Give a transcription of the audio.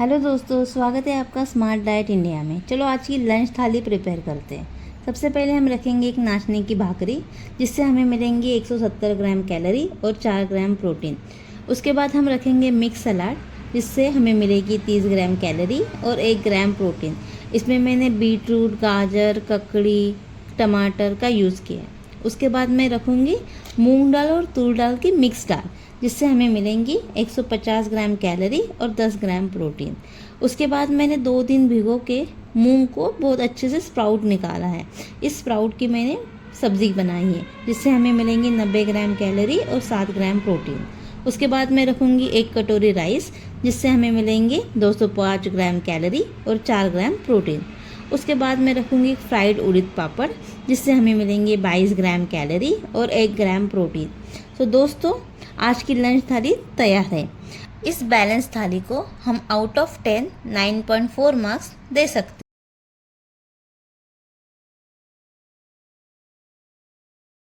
Hello दोस्तों, स्वागत है आपका स्मार्ट डाइट इंडिया में। चलो आज की लंच थाली प्रिपेयर करते हैं। सबसे पहले हम रखेंगे एक नाचने की भाकरी, जिससे हमें मिलेंगी 170 ग्राम कैलोरी और 4 ग्राम प्रोटीन। उसके बाद हम रखेंगे मिक्स सलाद, जिससे हमें मिलेगी 30 ग्राम कैलोरी और 1 ग्राम प्रोटीन। इसमें मैंने बीटरूट, गाजर, ककड़ी, टमाटर का यूज़ किया है। उसके बाद मैं रखूँगी मूंग दाल और तूर दाल की मिक्स दाल, जिससे हमें मिलेंगी 150 ग्राम कैलोरी और 10 ग्राम प्रोटीन। उसके बाद मैंने 2 दिन भिगो के मूंग को बहुत अच्छे से स्प्राउट निकाला है। इस स्प्राउट की मैंने सब्ज़ी बनाई है, जिससे हमें मिलेंगी 90 ग्राम कैलोरी और 7 ग्राम प्रोटीन। उसके बाद मैं रखूँगी 1 कटोरी राइस, जिससे हमें मिलेंगे 205 ग्राम कैलोरी और 4 ग्राम प्रोटीन। उसके बाद मैं रखूँगी फ्राइड उड़द पापड़, जिससे हमें मिलेंगे 22 ग्राम कैलोरी और 1 ग्राम प्रोटीन। तो दोस्तों, आज की लंच थाली तैयार है। इस बैलेंस थाली को हम आउट ऑफ 10 9.4 मार्क्स दे सकते हैं।